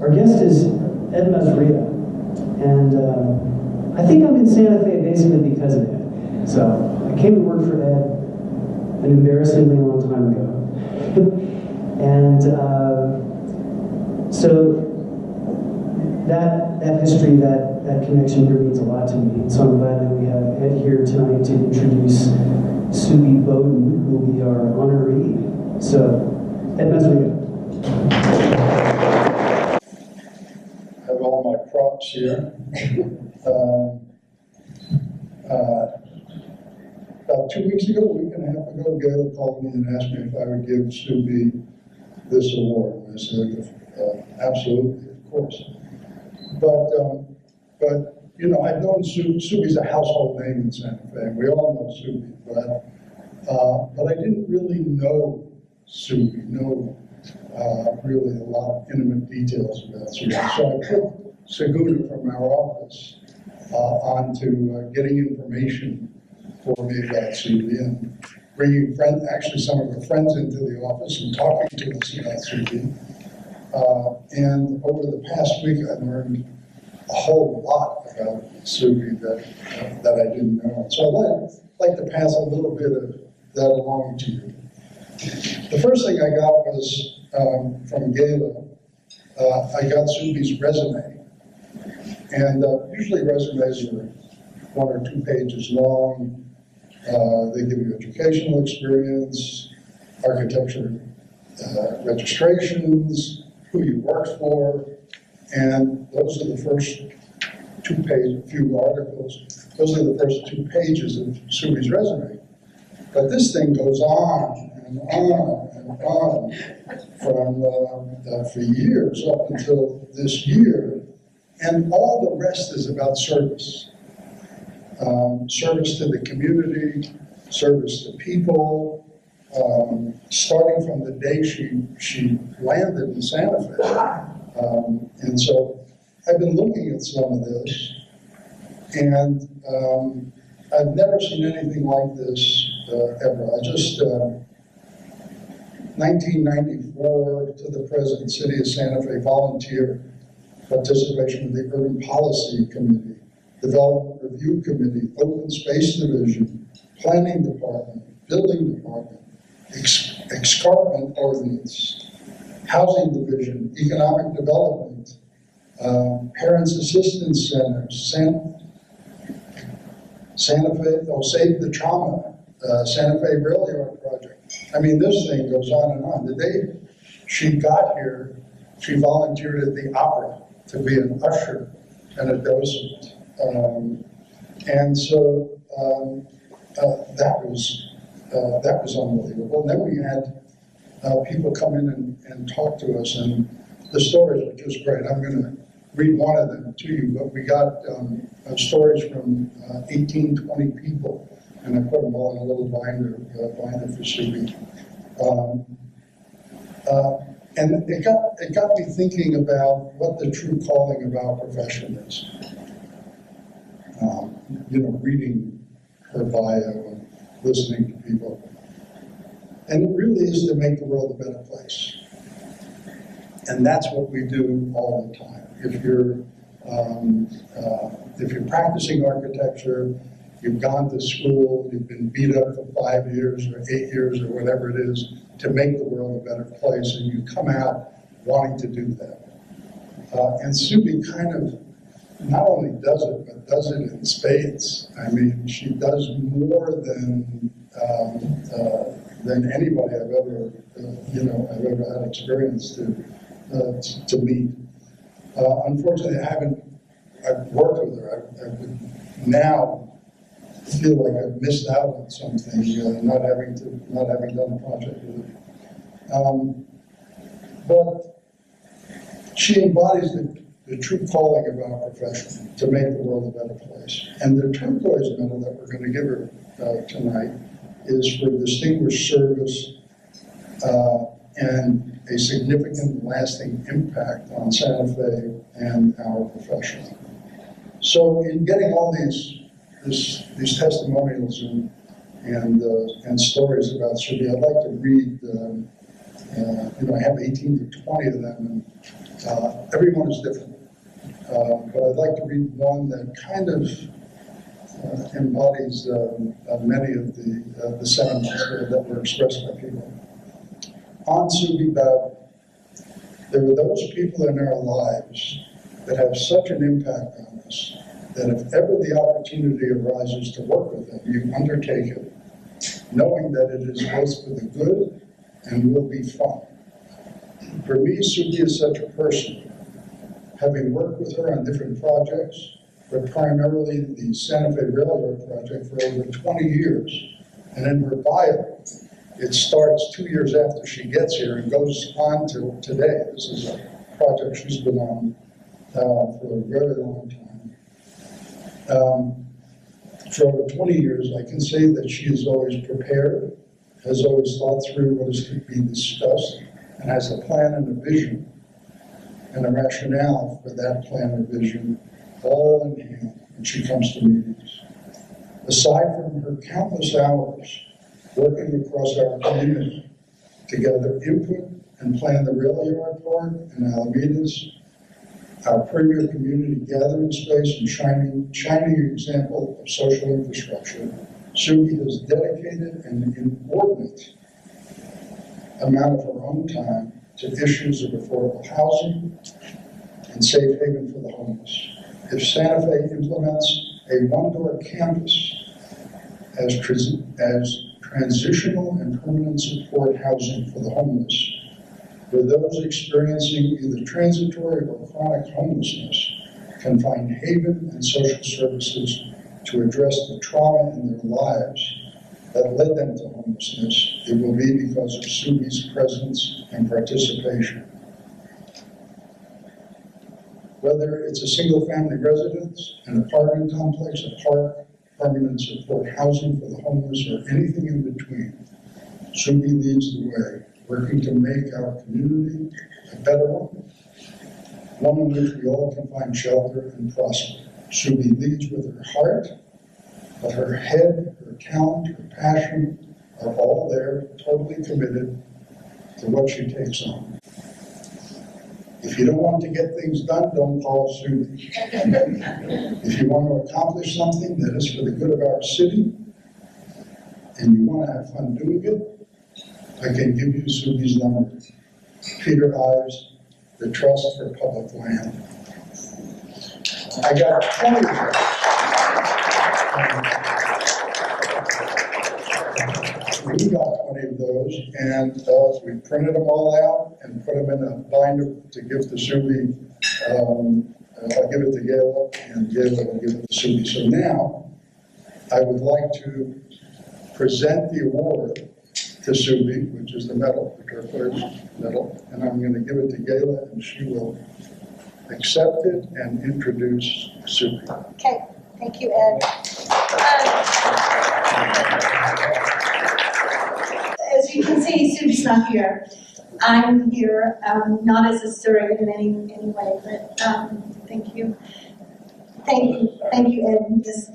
Our guest is Ed Masria, and I think I'm in Santa Fe basically because of Ed. So I came to work for Ed an embarrassingly long time ago. And so that history, that connection here means a lot to me. So I'm glad that we have Ed here tonight to introduce Suby Bowden, who will be our honoree. So, Ed Masria. I have all my props here. About 2 weeks ago, a week and a half ago, Gail called me and asked me if I would give Suby this award. And I said, absolutely, of course. But you know, I've known Suby's a household name in Santa Fe, and we all know Suby, but I didn't really know Suby, really a lot of intimate details about Suby. So I put Saguna from our office onto getting information for me about Suby and bringing actually some of her friends into the office and talking to us about Suby. And over the past week, I learned a whole lot about Suby that I didn't know. So I'd like to pass a little bit of that along to you. The first thing I got was from Gayla. I got Suby's resume. And usually resumes are 1 or 2 pages long. They give you educational experience, architecture registrations, who you worked for, and those are the first 2 pages, a few articles. Those are the first 2 pages of Suby's resume. But this thing goes on and on and on for years up until this year, and all the rest is about service. Service to the community, service to people, starting from the day she landed in Santa Fe. And so I've been looking at some of this, and I've never seen anything like this ever. I just, 1994 to the present, City of Santa Fe volunteer participation in the Urban Policy Committee, Development Review Committee, Open Space Division, Planning Department, Building Department, Escarpment Ordinance, Housing Division, Economic Development, Parents Assistance Centers, Santa Fe, Save the Trauma, Santa Fe Rail Yard Project. I mean, this thing goes on and on. The day she got here, she volunteered at the opera to be an usher and a docent. And so that was unbelievable. And then we had people come in and talk to us, and the stories were just great. I'm going to read one of them to you, but we got stories from 18, 20 people, and I put them all in a little binder for Suby. And it got me thinking about what the true calling of our profession is. You know, reading her bio and listening to people. And it really is to make the world a better place. And that's what we do all the time. If you're practicing architecture, you've gone to school, you've been beat up for 5 years or 8 years or whatever it is to make the world a better place, and you come out wanting to do that. And Suby kind of not only does it, but does it in spades. I mean, she does more than anybody I've ever, I've ever had experience to meet. Unfortunately, I've worked with her. I would now feel like I've missed out on something, not having done a project with her. But she embodies the true calling of our profession, to make the world a better place. And the Turquoise medal that we're going to give her tonight is for distinguished service and a significant lasting impact on Santa Fe and our profession. So in getting all these testimonials and stories about Suby, I'd like to read, I have 18 to 20 of them, Everyone is different. But I'd like to read one that kind of embodies many of the sentiments that were expressed by people. On Suby Bowden, there are those people in our lives that have such an impact on us that if ever the opportunity arises to work with them, you undertake it, knowing that it is both for the good and will be fun. For me, Suby is such a person. Having worked with her on different projects, but primarily the Santa Fe Railroad project for over 20 years, and in her bio, it starts 2 years after she gets here and goes on till today. This is a project she's been on for a very long time. For over 20 years, I can say that she is always prepared, has always thought through what is to be discussed, and has a plan and a vision, and a rationale for that plan or vision, all in hand when she comes to meetings. Aside from her countless hours working across our community to gather input and plan the rail yard park in Alameda's, our premier community gathering space and shining example of social infrastructure, Suby has dedicated an inordinate amount of her own time to issues of affordable housing and safe haven for the homeless. If Santa Fe implements a one-door campus as transitional and permanent support housing for the homeless, where those experiencing either transitory or chronic homelessness can find haven and social services to address the trauma in their lives that led them to homelessness, it will be because of Suby's presence and participation. Whether it's a single-family residence, an apartment complex, a park, permanent support housing for the homeless, or anything in between, Suby leads the way, working to make our community a better one in which we all can find shelter and prosper. Suby leads with her heart, but her head, her talent, her passion are all there, totally committed to what she takes on. If you don't want to get things done, don't call Suby. If you want to accomplish something that is for the good of our city, and you want to have fun doing it, I can give you Suby's number. Peter Ives, the Trust for Public Land. I got 20 of them. We got 20 of those, and we printed them all out and put them in a binder to give to Suby. I'll give it to Gayla, and Gayla will give it to Suby. So now, I would like to present the award to Suby, which is the medal, the Turquoise medal, and I'm going to give it to Gayla, and she will accept it and introduce Suby. Okay, thank you, Ed. As you can see, Suby's not here. I'm here, not as a surrogate in any way, but thank you. Thank you, Ed. Yes.